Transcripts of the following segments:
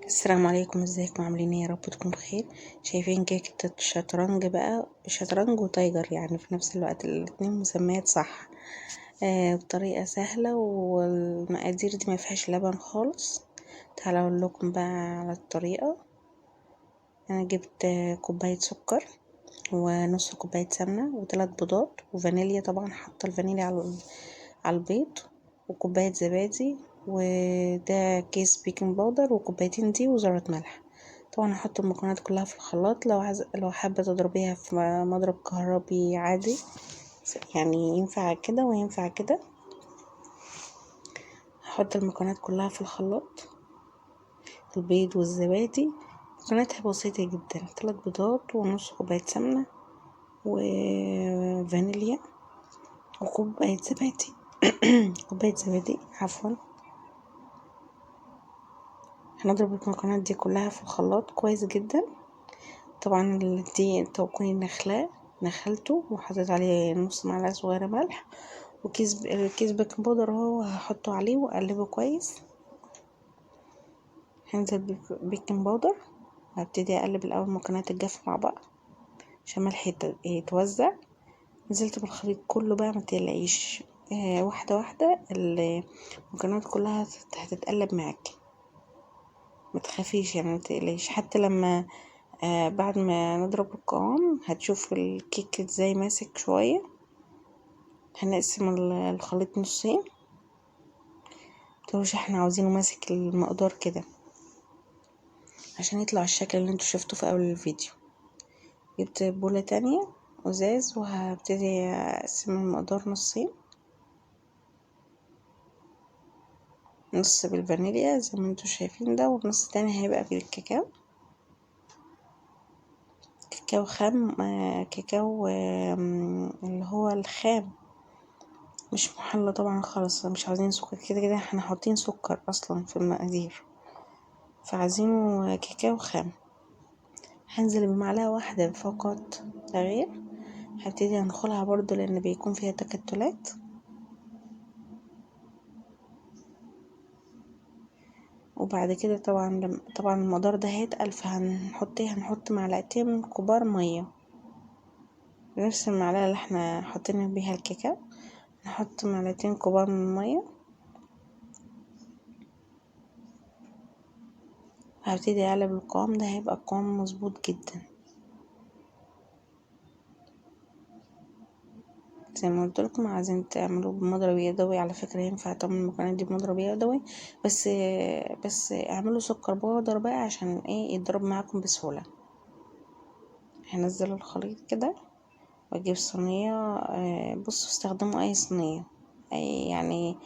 السلام عليكم، ازيكم؟ عاملين ايه؟ يا رب تكونوا بخير. شايفين كيكة شطرنج بقى، شطرنج وتايجر يعني في نفس الوقت، الاتنين مسميات صح. بطريقة سهلة، والمقادير دي ما فيهاش لبن خالص. تعالوا اقول لكم بقى على الطريقة. انا جبت كوباية سكر، ونص كوباية سمنة، وثلاث بيضات، وفانيليا. طبعا حاطة الفانيليا على البيض، وكوباية زبادي، وده كيس بيكنج باودر، وكوبايتين دي، وذرة ملح. طبعا هحط المكونات كلها في الخلاط. لو حابة تضربيها في مضرب كهربي عادي، يعني ينفع كده وينفع كده. هحط المكونات كلها في الخلاط، البيض والزبادي. مكوناتها بسيطة جدا: 3 بيضات، ونص كوباية سمنة، وفانيليا، وكوباية زبادي. كوباية زبادي، عفوا. هنضرب المكونات دي كلها في الخلاط كويس جدا. طبعا دي تكوني نخلته، وحطيت عليه نص معلقة صغيرة ملح، كيس بيكنج باودر اهو، هحطه عليه واقلبه كويس. هنزل بيكنج باودر، وهبتدي اقلب الاول المكونات الجافة مع بعض عشان ملح يتوزع. نزلت بالخليط كله بقى، ما تقلقيش. واحدة واحدة المكونات كلها هتتقلب معاكي، ما تخافيش يعني، ما تقلقيش. حتى لما بعد ما نضرب القوام هتشوف الكيك ازاي ماسك شوية. هنقسم الخليط نصين، متقولوش احنا عاوزينه ماسك المقدار كده عشان يطلع الشكل اللي انتوا شفتوه في اول الفيديو. جبت بولة تانية ازاز، وهبتدي اقسم المقدار نصين، نص بالفانيليا زي ما انتوا شايفين ده، والنص التاني هيبقى بالكاكاو. كاكاو خام، كاكاو اللي هو الخام، مش محلى طبعا خالص. مش عاوزين سكر، كده كده احنا حاطين سكر اصلا في المقادير، فعايزينه كاكاو خام. هنزل بمعلقة واحدة فقط لا غير. هبتدي انخلها برضو لان بيكون فيها تكتلات. وبعد كده طبعا المقدار ده هيتقل، هنحط معلقتين كبار مية، نفس المعلقة اللي احنا حطينا بيها الكاكاو. نحط معلقتين كبار من المية. هبتدي اقلب القوام ده، هيبقى القوام مظبوط جدا. زي ما قلت لكم، عايزين تعملوه بمضرب يدوي، على فكرة ينفع تعملوا المكونات دي بمضرب يدوي، بس اعملوا سكر بودر بقى عشان ايه يضرب معاكم بسهولة. هنزل الخليط كده واجيب صينية. بصوا، استخدموا اي صينية، اي يعني.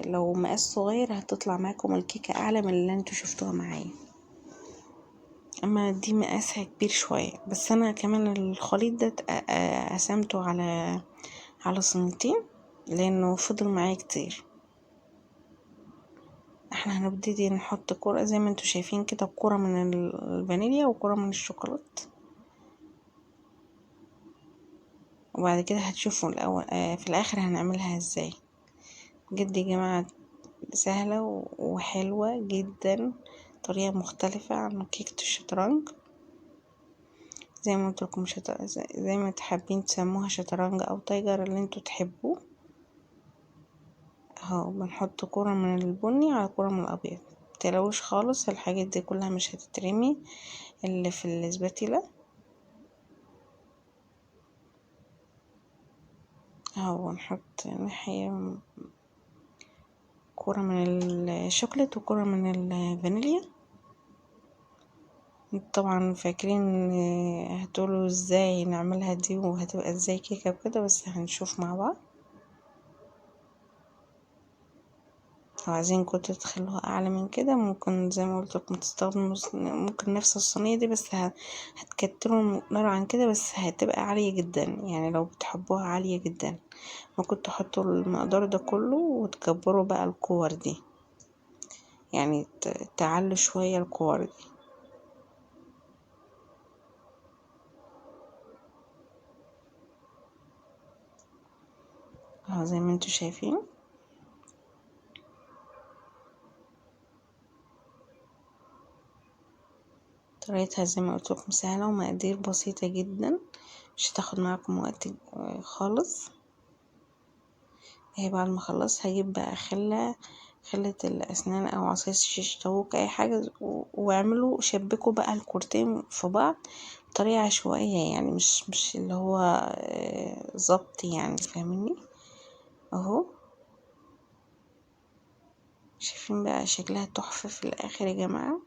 لو مقاس صغير هتطلع معاكم الكيكة اعلى من اللي انتوا شفتوها معايا، اما دي مقاسها كبير شوية. بس انا كمان الخليط ده قسمته على صينيتين لانه فضل معايا كتير. احنا هنبتدي نحط كرة زي ما انتوا شايفين كده، كرة من الفانيليا وكرة من الشوكولات، وبعد كده هتشوفوا الاول في الاخر هنعملها ازاي. بجد يا جماعة، سهلة وحلوة جدا، طريقة مختلفة عن كيكة الشطرنج. زي ما قلت لكم، زي ما تحبين تسموها شطرنج او تايجر، اللي انتوا تحبوه. اهو بنحط كرة من البني على كرة من الابيض، متقلقوش خالص، الحاجات دي كلها مش هتترمي اللي في الاسباتيلا. اهو نحط ناحية كرة من الشوكولات وكرة من الفانيليا. طبعا فاكرين هتقولوا ازاي نعملها دي وهتبقى ازاي كيكة وكده، بس هنشوف مع بعض. لو عايزين كنتوا تخلوها اعلى من كده، ممكن زي ما قلت لكم تستخدموا ممكن نفس الصينيه دي، بس هتكتروا المقدار عن كده، بس هتبقى عاليه جدا يعني. لو بتحبوها عاليه جدا ممكن تحطوا المقدار ده كله وتكبروا بقى الكور دي، يعني تعلوا شويه الكور دي. اهو زي ما انتوا شايفين. طريقتها زي ما قلت لكم سهلة ومقادير بسيطة جدا، مش هتاخد معاكم وقت خالص. اهي بعد ما اخلص هجيب بقى خلة الأسنان أو عصاية شيش طاووق أي حاجة، واعملوا شبكوا بقى الكورتين في بعض بطريقة عشوائية، يعني مش اللي هو ظبط يعني، فاهميني؟ اهو شايفين بقى شكلها تحفة في الآخر يا جماعة.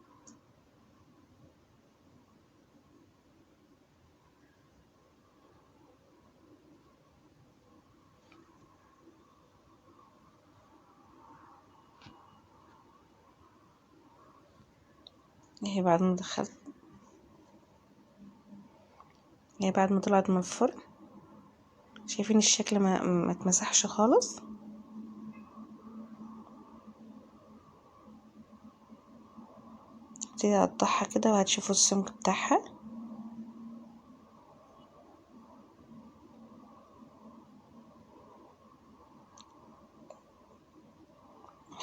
اهي بعد ما طلعت من الفرن، شايفين الشكل ما اتمسحش خالص. هبتدي اقطعها كده وهتشوفوا السمك بتاعها.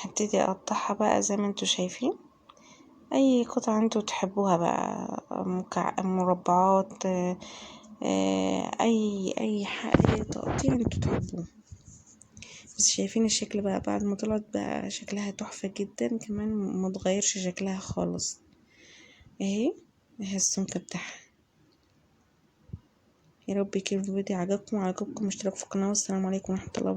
هبتدي اقطعها بقى زي ما انتوا شايفين، اي قطعة انتوا تحبوها بقى، مربعات، اي تقطيع انتوا تحبوه. بس شايفين الشكل بقى بعد ما طلعت بقى شكلها تحفة جدا، كمان متغيرش شكلها خالص. اهي السمكة بتاعها. يا رب يكون الفيديو عجبكم وعجبكم اشتراك في القناة، والسلام عليكم ورحمة الله وبركاته.